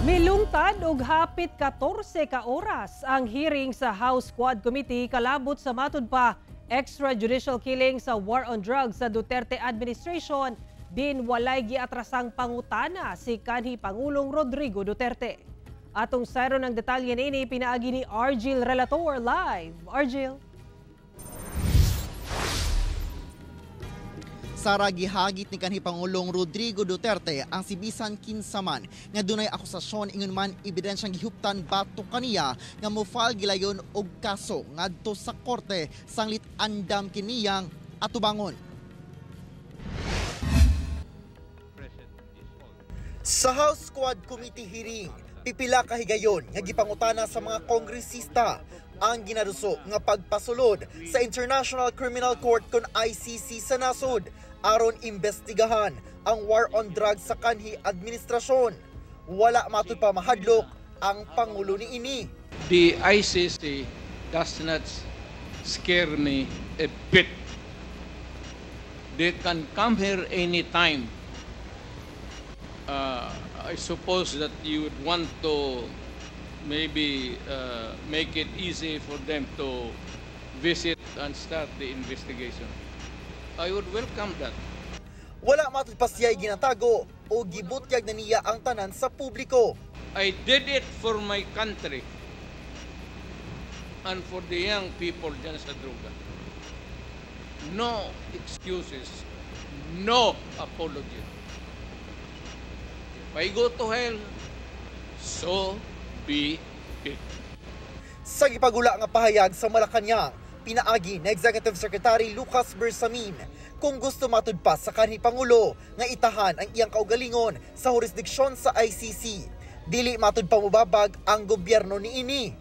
Milungtad og hapit 14 ka oras ang hearing sa House Quad Committee kalabot sa matud pa extrajudicial killing sa war on drugs sa Duterte administration din walay giatrasang pangutana si kanhi Pangulong Rodrigo Duterte. Atong sayro ng detalye nini pinaagi ni Argil Relator live. Argil. Sara gihagit ni kanhi Pangulong Rodrigo Duterte ang si bisan kinsaman nga dunay akusasyon ingon man ebidensyang gihuptan batok kaniya nga mo-file gilayon og kaso ngadto sa korte sanglit andam kiniyang atubangon. Sa House Quad Committee hearing, pipila ka higayon nga gipangutana sa mga kongresista ang ginaduso nga pagpasulod sa International Criminal Court kon ICC sa nasod aron imbestigahan ang war on drugs sa kanhi administrasyon. Wala matud pa mahadlok ang pangulo niini. The ICC does not scare me a bit. They can come here anytime. I suppose that you would want to maybe make it easy for them to visit and start the investigation. I would welcome that. Wala matud pa siya'y ginatago o gibutyag na niya ang tanan sa publiko. I did it for my country and for the young people dyan sa droga. No excuses, no apology. If I go to hell, so be it. Sa gipagula nga pahayag sa Malacañang, pinaagi na Executive Secretary Lucas Bersamin kung gusto matud pa sa kanhi Pangulo nga itahan ang iyang kaugalingon sa jurisdiksyon sa ICC. Dili matud pa mubabag ang gobyerno niini.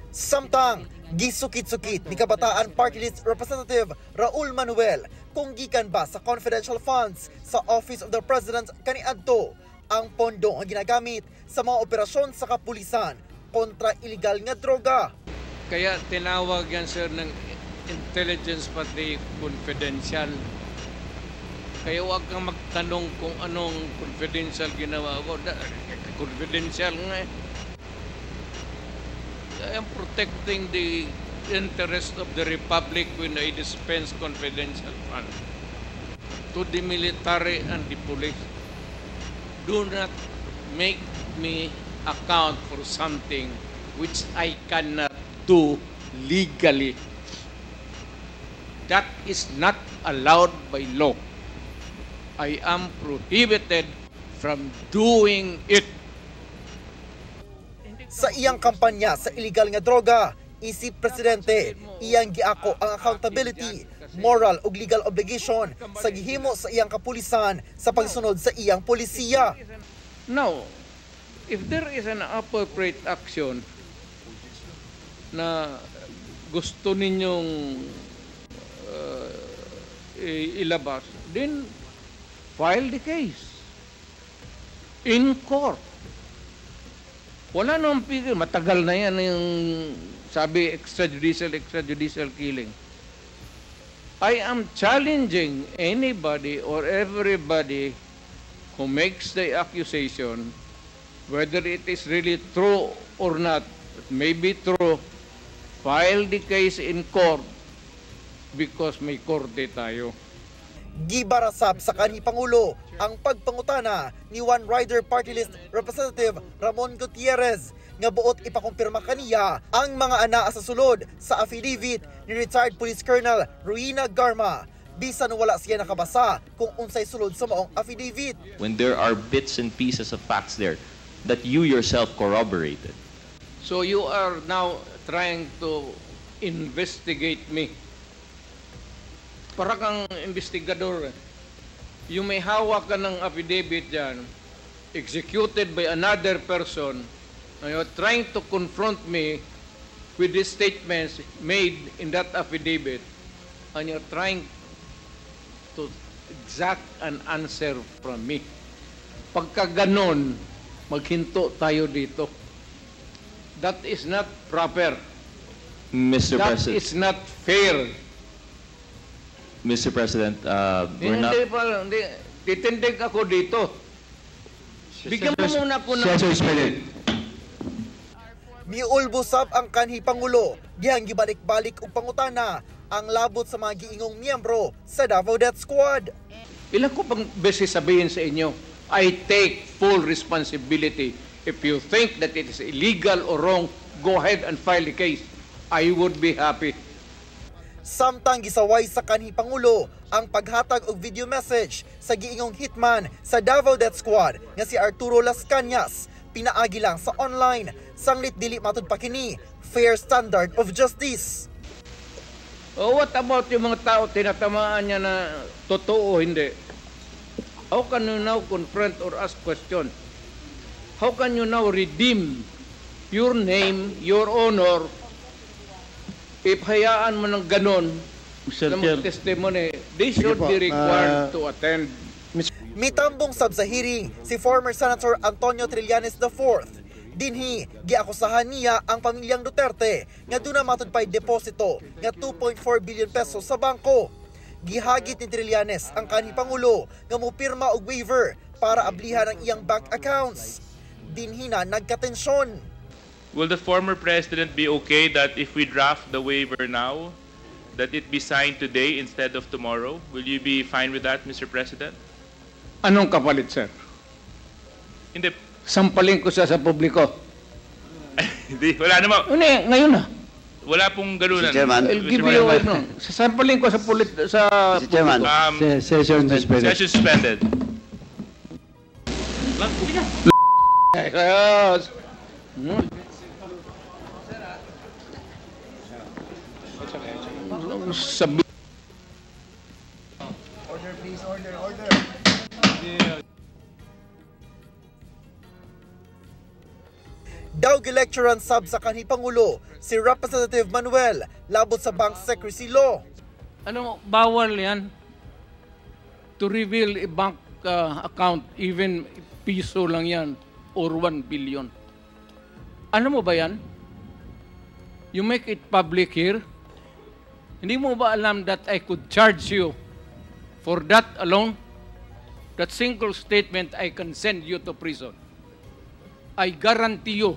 Samtang gisukit-sukit ni Kabataan Party List Representative Raul Manuel kung gikan ba sa confidential funds sa Office of the President kaniadto ang pondo nga ginagamit sa mga operasyon sa kapulisan kontra illegal nga droga. Kaya tinawag yan, sir, ng intelligence pati confidential. Kaya huwag kang magtanong kung anong confidential ginawa ko. Confidential nga eh. I am protecting the interest of the Republic when I dispense confidential funds to the military and the police. Do not make me account for something which I cannot do legally. That is not allowed by law. I am prohibited from doing it. Sa iyang kampanya sa illegal nga droga, isip Presidente, iyang giako ang accountability, moral ug legal obligation sa gihimo sa iyang kapulisan sa pagsunod sa iyang polisiya. Now, if there is an appropriate action na gusto ninyong ilabas, then file the case in court. Wala nang pigil. Matagal na yan yung sabi extrajudicial killing. I am challenging anybody or everybody who makes the accusation, whether it is really true or not, it may be true, file the case in court because may korte tayo. Gibarasab sa kanhi Pangulo ang pagpangutana ni One Rider Party List Representative Ramon Gutierrez nga buot ipakumpirma kaniya ang mga anaa sa sulod sa affidavit ni retired Police Colonel Ruina Garma bisan wala siya nakabasa kung unsay sulod sa maong affidavit. When there are bits and pieces of facts there that you yourself corroborated. So you are now trying to investigate me. Para kang investigador. You may hawak ka ng affidavit dyan, executed by another person, and you're trying to confront me with the statements made in that affidavit, and you're trying to exact an answer from me. Pagka ganon, maghinto tayo dito. That is not proper. Mr. That President. is not fair. Mr. President, we're not... Hindi, titindig ako dito. Bigyan mo muna po ng... Session suspended. Miulbusab ang kanhi Pangulo, dihang gibalik-balik og pangutana ang labot sa mga giingong miyembro sa Davao Death Squad. Ilan ko pang beses sabihin sa inyo, I take full responsibility. If you think that it is illegal or wrong, go ahead and file the case. I would be happy. Samtang gisaway sa kanhi Pangulo ang paghatag og video message sa giingong hitman sa Davao Death Squad nga si Arturo Las Cañas, pinaagi lang sa online, sanglit dili matud pa kini fair standard of justice. Oh, what about yung mga tao tinatamaan niya na totoo o hindi? How can you now confront or ask question? How can you now redeem your name, your honor, if hayaan mo ng ganon na mag-testimony? They should be required to attend. Mitambong sab sa hearing si former Senator Antonio Trillanes IV. Dinhi, giakusahan niya ang pamilyang Duterte nga duna matud pay deposito nga 2.4 billion pesos sa bangko. Gihagit ni Trillanes ang kanhi Pangulo nga mopirma og waiver para ablihan ang iyang bank accounts. Dinhi na nagkatensyon. Will the former president be okay that if we draft the waiver now, that it be signed today instead of tomorrow? Will you be fine with that, Mr. President? Anong kapalit, sir? Hindi. Sampalin ko siya sa publiko. Hindi, wala naman. Ngayon na. Wala pong ganunan. Mr. Chairman. I'll give you, sasampalin ko sa Mr. Chairman, session suspended. Session suspended. Yes. Sabi. Order please, order. Daw gilecturean sab sa kanhi Pangulo si Representative Manuel labot sa bank secrecy law. Ano, bawal yan to reveal a bank account, even piso lang yan, or 1 billion. Ano mo ba yan? You make it public here. Hindi mo ba alam that I could charge you for that alone? That single statement, I can send you to prison. I guarantee you.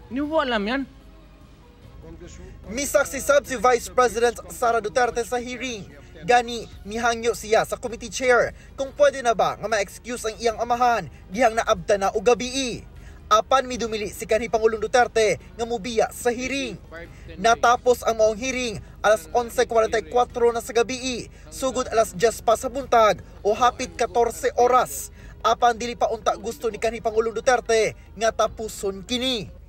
Hindi mo ba alam yan? Misaksi sab si Vice President Sara Duterte sa hearing. Gani, mihangyo siya sa committee chair kung pwede na ba nga ma-excuse ang iyang amahan dihang naabta na og gabii. Apan midumili si kanhi Pangulong Duterte nga mubiya sa hearing. Natapos ang maong hearing alas 11:44 na sa gabii, sugod alas 10 pa sa buntag o hapit 14 oras. Apan dili pa unta gusto ni kanhi Pangulong Duterte nga tapuson kini.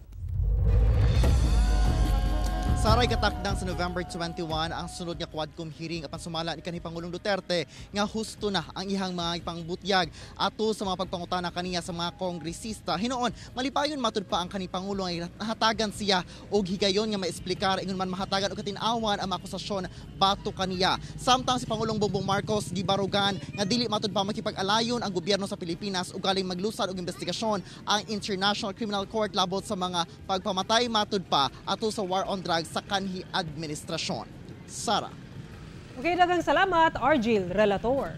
Saray katakdang sa November 21 ang sunod nga Quadcom hearing apan sumala ni kanhi Pangulong Duterte nga husto na ang ihang mga ipangbutyag ato sa mga pagpangutana kaniya sa mga kongresista. Hinoon, malipayon matud pa ang kanhi Pangulo nga hatagan siya og higayon nga maesplikar ingon man mahatagan og katin-awan ang mga akusasyon bato kaniya. Samtang si Pangulong Bongbong Marcos gibarugan nga dili matud pa makipag-alayon ang gobyerno sa Pilipinas ug galing maglusad og investigasyon ang International Criminal Court labot sa mga pagpamatay matud pa ato sa war on drugs sa kanhi administrasyon. Sara. Okay, daghang salamat, Argil Relator.